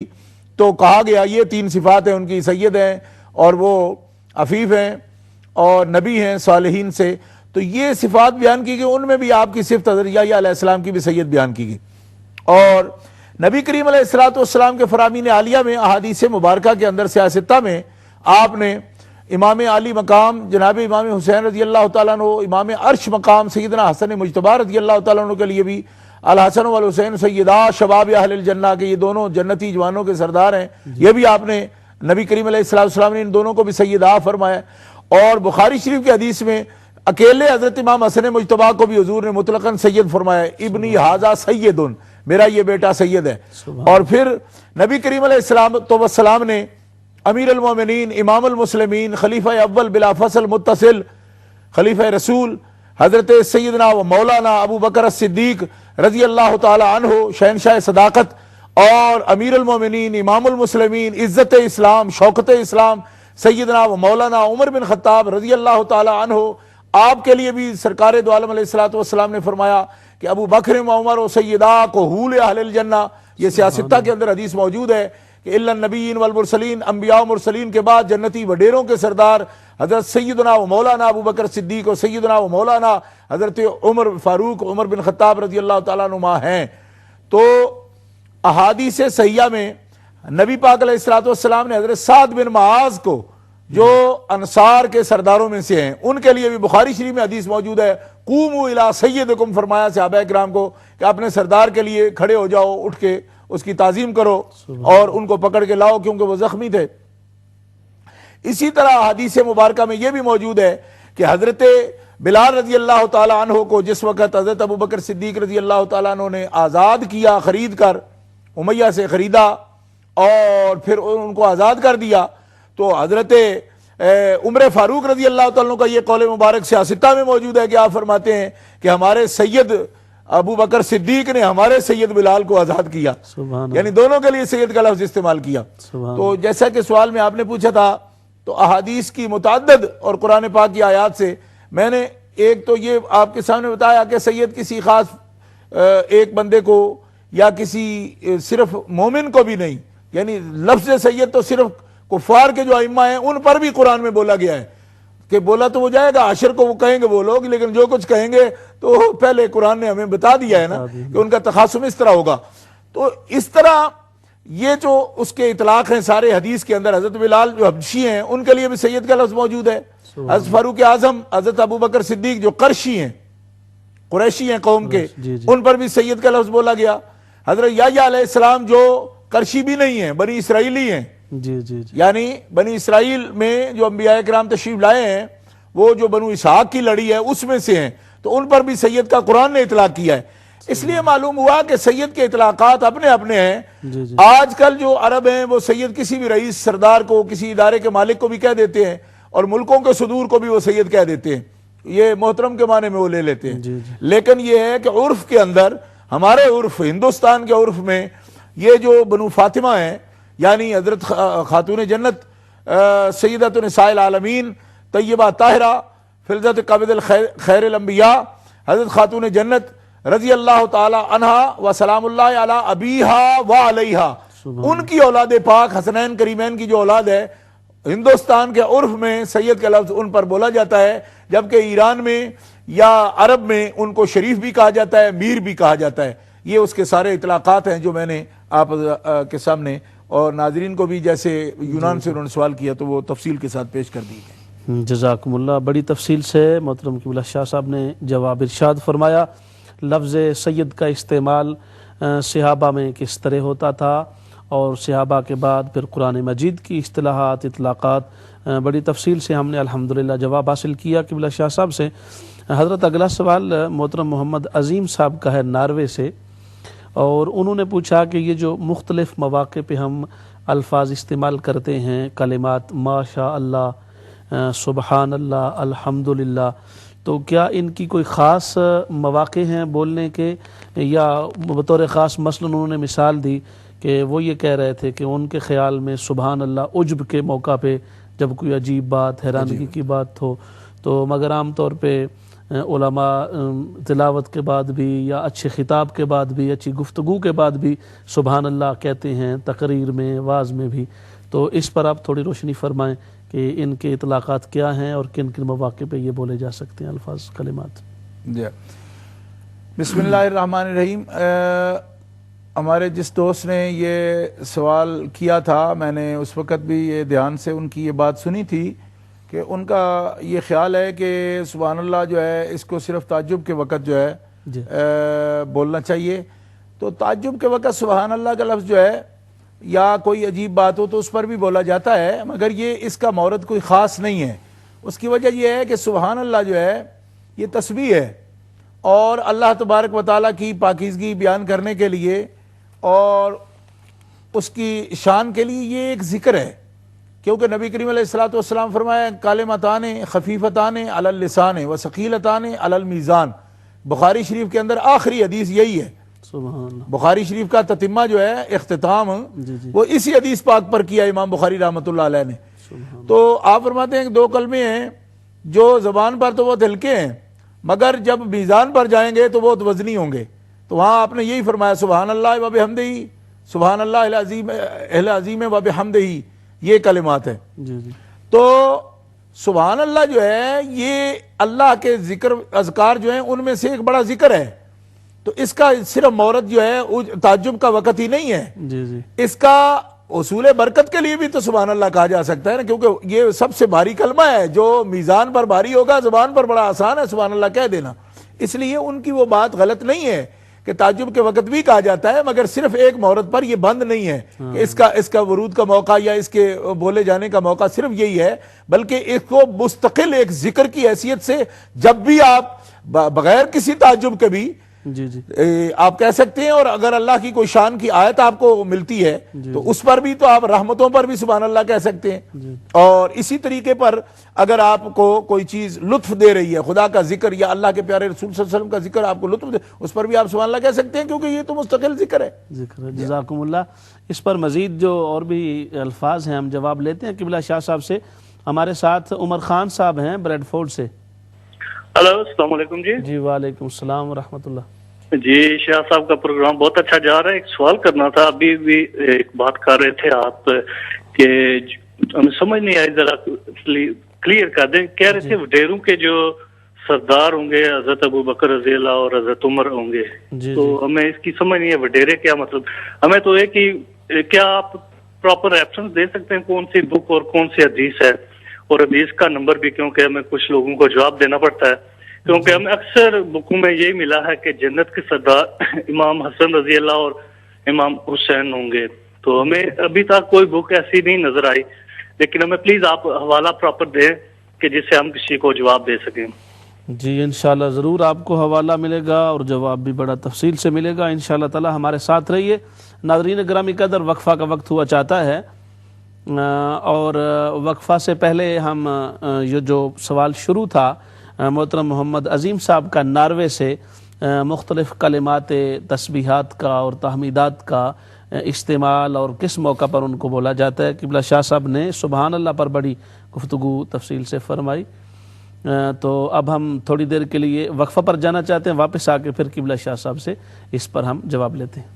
تو کہا گیا یہ 3 صفات ہیں ان کی، سید ہیں اور وہ عفیف ہیں اور نبی ہیں صالحین سے. تو یہ صفات بیان کی گئی، ان میں بھی آپ کی صفت حضرت یحییٰ علیہ السلام کی بھی سید بیان کی گئی. اور نبی کریم علیہ السلام کے فرامین عالیہ میں احادیث مبارکہ کے اندر سیاستہ میں آپ نے امام علی مقام جناب امام حسین رضی اللہ تعالیٰ عنہ، امام عرش مقام سیدنا حسن مجتبی رضی اللہ تعالیٰ عنہ کے لیے بھی الحسن والحسین سیدا شباب اہل الجنہ کے، یہ دونوں جنتی جوانوں کے سردار ہیں، یہ بھی آپ نے نبی کریم علیہ السلام نے ان دونوں کو بھی سیدہ فرمایا. اور بخاری شریف کی حدیث میں اکیلے حضرت امام حسن مجتبی کو بھی حضور نے مطلقاً سید فرمایا، ابنی ھذا سید، میرا یہ بیٹا سید ہے. اور پھر نبی کریم علیہ السلام نے امیر المومنین، امام المسلمین، خلیفہ اول بلا فصل متصل، خلیفہ رسول حضرت سیدنا و مولانا ابو بکر الصدیق رضی اللہ تعالی عنہ، شہنشاہ صداقت اور امیر المومنین، امام المسلمین، عزت اسلام، شوکت اسلام، سیدنا و مولانا عمر بن خطاب رضی اللہ تعالی عنہ، آپ کے لیے بھی سرکار دو عالم علیہ السلام نے فرمایا کہ ابو بکر و عمر و سیدہ کو حول اہل الجنہ. یہ سیاستہ کے اندر حدیث موجود ہے کہ الا النبیین والمرسلین، انبیاء و مرسلین کے بعد جنتی وڈیروں کے سردار حضرت سیدنا و مولانا ابو بکر صدیق و سیدنا و مولانا حضرت عمر فاروق عمر بن خطاب رضی اللہ تعالیٰ عنہ ہیں. تو احادیث صحیحہ میں نبی پاک علیہ السلام نے حضرت سعد بن معاذ کو، جو انصار کے سرداروں میں سے ہیں، ان کے لیے بھی بخاری شریف میں حدیث موجود ہے، قوموا الی سیدکم، فرمایا صحابہ کرام کو کہ اپنے سردار کے لیے کھڑے ہو جاؤ، اٹھ کے اس کی تعظیم کرو اور ان کو پکڑ کے لاؤ کیونکہ وہ زخمی تھے. اسی طرح حدیث مبارکہ میں یہ بھی موجود ہے کہ حضرت بلال رضی اللہ تعالیٰ عنہ کو جس وقت حضرت ابو بکر صدیق رضی اللہ تعالیٰ عنہ نے آزاد کیا، خرید کر امیہ سے خریدا اور پھر ان کو آزاد کر دیا، تو حضرت عمر فاروق رضی اللہ تعالیٰ عنہ کا یہ قول مبارک سیاستہ میں موجود ہے کہ آپ فرماتے ہیں کہ ہمارے سید ابو بکر صدیق نے ہمارے سید بلال کو آزاد کیا، یعنی دونوں کے لیے سید کا لفظ استعمال کیا. تو جیسا کہ سوال میں آپ نے پوچھا تھا، تو احادیث کی متعدد اور قرآن پاک کی آیات سے میں نے ایک تو یہ آپ کے سامنے بتایا کہ سید کسی خاص ایک بندے کو یا کسی صرف مومن کو بھی نہیں، یعنی لفظ سید تو صرف کفار کے جو ائمہ ہیں ان پر بھی قرآن میں بولا گیا ہے کہ بولا تو وہ جائے گا، عشر کو وہ کہیں گے وہ لوگ، لیکن جو کچھ کہیں گے تو پہلے قرآن نے ہمیں بتا دیا ہے نا کہ ان کا تخاصم اس طرح ہوگا. تو اس طرح یہ جو اس کے اطلاق ہیں سارے حدیث کے اندر، حضرت بلال جو حبشی ہیں ان کے لیے بھی سید کا لفظ موجود ہے، حضرت فاروق اعظم، حضرت ابو بکر صدیق جو قرشی ہیں، قریشی ہیں قوم کے، ان پر بھی سید کا لفظ بولا گیا. حضرت یحییٰ علیہ السلام جو قرشی بھی نہیں ہیں، بنی اسرائیلی ہیں، یعنی بنی اسرائیل میں جو انبیاء کرام تشریف لائے ہیں وہ جو بنو اسحاق کی لڑی ہے اس میں سے ہیں، تو ان پر بھی سید کا قرآن نے اطلاق کیا ہے. اس لیے معلوم ہوا کہ سید کے اطلاقات اپنے اپنے ہیں. آج کل جو عرب ہیں وہ سید کسی بھی رئیس سردار کو، کسی ادارے کے مالک کو بھی کہہ دیتے ہیں، اور ملکوں کے صدور کو بھی وہ سید کہہ دیتے ہیں، یہ محترم کے معنی میں وہ لے لیتے ہیں. لیکن یہ ہے کہ عرف کے اندر، ہمارے عرف ہندوستان کے عرف میں، یہ جو بنو فاطمہ ہیں، یعنی حضرت خاتون جنت سیدۃ نساء العالمین طیبہ طاہرہ فلذت قبض خیر الانبیاء حضرت خاتون جنت رضی اللہ تعالی عنہا و سلام اللہ علی ابیہا و علیہا، ان کی اولاد پاک حسنین کریمین کی جو اولاد ہے، ہندوستان کے عرف میں سید کا لفظ ان پر بولا جاتا ہے، جبکہ ایران میں یا عرب میں ان کو شریف بھی کہا جاتا ہے، میر بھی کہا جاتا ہے. یہ اس کے سارے اطلاقات ہیں جو میں نے آپ کے سامنے اور ناظرین کو بھی، جیسے یونان سے انہوں نے سوال کیا تو وہ تفصیل کے ساتھ پیش کر دی گئی. جزاکم اللہ، بڑی تفصیل سے محترم قبلہ شاہ صاحب نے جواب ارشاد فرمایا. لفظ سید کا استعمال صحابہ میں کس طرح ہوتا تھا اور صحابہ کے بعد پھر قرآن مجید کی اصطلاحات، اطلاقات، بڑی تفصیل سے ہم نے الحمدللہ جواب حاصل کیا قبلہ شاہ صاحب سے. حضرت اگلا سوال محترم محمد عظیم صاحب کا ہے ناروے سے، اور انہوں نے پوچھا کہ یہ جو مختلف مواقع پہ ہم الفاظ استعمال کرتے ہیں، کلمات ماشاء اللہ، سبحان اللہ، الحمدللہ، تو کیا ان کی کوئی خاص مواقع ہیں بولنے کے، یا بطور خاص مثلا انہوں نے مثال دی کہ وہ یہ کہہ رہے تھے کہ ان کے خیال میں سبحان اللہ عجب کے موقع پہ جب کوئی عجیب بات، حیرانگی کی بات ہو، تو مگر عام طور پہ علماء تلاوت کے بعد بھی یا اچھے خطاب کے بعد بھی اچھی گفتگو کے بعد بھی سبحان اللہ کہتے ہیں، تقریر میں واعظ میں بھی. تو اس پر آپ تھوڑی روشنی فرمائیں کہ ان کے اطلاقات کیا ہیں اور کن کن مواقع پہ یہ بولے جا سکتے ہیں الفاظ کلمات. جی بسم اللہ الرحمن الرحیم. ہمارے جس دوست نے یہ سوال کیا تھا، میں نے اس وقت بھی یہ دھیان سے ان کی یہ بات سنی تھی کہ ان کا یہ خیال ہے کہ سبحان اللہ جو ہے اس کو صرف تعجب کے وقت جو ہے جی بولنا چاہیے. تو تعجب کے وقت سبحان اللہ کا لفظ جو ہے یا کوئی عجیب بات ہو تو اس پر بھی بولا جاتا ہے، مگر یہ اس کا مورد کوئی خاص نہیں ہے. اس کی وجہ یہ ہے کہ سبحان اللہ جو ہے یہ تسبیح ہے، اور اللہ تبارک و تعالیٰ کی پاکیزگی بیان کرنے کے لیے اور اس کی شان کے لیے یہ ایک ذکر ہے. کیونکہ نبی کریم علیہ الصلوۃ والسلام فرمایا کلمتان خفیفتان علی اللسان وثقیلتان علی المیزان. بخاری شریف کے اندر آخری حدیث یہی ہے. سبحان اللہ. بخاری شریف کا تتمہ جو ہے، اختتام، جی جی وہ اسی حدیث پاک پر کیا امام بخاری رحمۃ اللہ علیہ نے. سبحان تو آپ فرماتے ہیں کہ دو کلمے ہیں جو زبان پر تو وہ ہلکے ہیں، مگر جب میزان پر جائیں گے تو وہ وزنی ہوں گے. تو وہاں آپ نے یہی فرمایا سبحان اللہ و بحمدہ، سبحان اللہ العظیم و بحمدہ، یہ کلمات ہیں. جی جی تو سبحان اللہ جو ہے یہ اللہ کے ذکر اذکار جو ہیں ان میں سے ایک بڑا ذکر ہے. تو اس کا صرف مورد جو ہے تعجب کا وقت ہی نہیں ہے، جی جی اس کا اصول برکت کے لیے بھی تو سبحان اللہ کہا جا سکتا ہے نا، کیونکہ یہ سب سے بھاری کلمہ ہے جو میزان پر بھاری ہوگا، زبان پر بڑا آسان ہے سبحان اللہ کہہ دینا. اس لیے ان کی وہ بات غلط نہیں ہے کہ تعجب کے وقت بھی کہا جاتا ہے، مگر صرف ایک مورد پر یہ بند نہیں ہے کہ اس کا ورود کا موقع یا اس کے بولے جانے کا موقع صرف یہی ہے، بلکہ اس کو مستقل ایک ذکر کی حیثیت سے جب بھی آپ بغیر کسی تعجب کے بھی جی جی آپ کہہ سکتے ہیں. اور اگر اللہ کی کوئی شان کی آیت آپ کو ملتی ہے تو اس پر بھی تو آپ رحمتوں پر بھی سبحان اللہ کہہ سکتے ہیں. اور اسی طریقے پر اگر آپ کو کوئی چیز لطف دے رہی ہے، خدا کا ذکر یا اللہ کے پیارے رسول صلی اللہ علیہ وسلم کا ذکر آپ کو لطف دے، اس پر بھی آپ سبحان اللہ کہہ سکتے ہیں، کیونکہ یہ تو مستقل ذکر ہے. ذکر ہے. جزاکم اللہ. اس پر مزید جو اور بھی الفاظ ہیں ہم جواب لیتے ہیں قبلہ شاہ صاحب سے. ہمارے ساتھ عمر خان صاحب ہیں بریڈ فورڈ سے. ہلو السلام علیکم. جی وعلیکم السلام ورحمۃ اللہ. جی شاہ صاحب کا پروگرام بہت اچھا جا رہا ہے. ایک سوال کرنا تھا. ابھی بھی ایک بات کر رہے تھے آپ کہ ہمیں سمجھ نہیں آئی، ذرا کلیئر کر دیں. کہہ رہے تھے وڈیروں کے جو سردار ہوں گے حضرت ابو بکر رضی اللہ اور حضرت عمر ہوں گے. تو ہمیں اس کی سمجھ نہیں ہے وڈیرے کیا مطلب. ہمیں تو ایک ہی، کیا آپ پراپر ریفرنس دے سکتے ہیں کون سی بک اور کون سی حدیث ہے، اور حدیث کا نمبر بھی، کیونکہ ہمیں کچھ لوگوں کو جواب دینا پڑتا ہے. کیونکہ ہمیں اکثر بکوں میں یہی ملا ہے کہ جنت کے سردار امام حسن رضی اللہ اور امام حسین ہوں گے. تو ہمیں ابھی تک کوئی بک ایسی نہیں نظر آئی، لیکن ہمیں پلیز آپ حوالہ پراپر دیں کہ جس سے ہم کسی کو جواب دے سکیں. جی انشاءاللہ ضرور آپ کو حوالہ ملے گا اور جواب بھی بڑا تفصیل سے ملے گا انشاءاللہ تعالی. ہمارے ساتھ رہیے. ناظرین گرامی قدر، وقفہ کا وقت ہوا چاہتا ہے، اور وقفہ سے پہلے ہم یہ جو سوال شروع تھا محترم محمد عظیم صاحب کا ناروے سے، مختلف کلمات تسبیحات کا اور تحمیدات کا استعمال اور کس موقع پر ان کو بولا جاتا ہے، قبلہ شاہ صاحب نے سبحان اللہ پر بڑی گفتگو تفصیل سے فرمائی. تو اب ہم تھوڑی دیر کے لیے وقفہ پر جانا چاہتے ہیں، واپس آ کے پھر قبلہ شاہ صاحب سے اس پر ہم جواب لیتے ہیں.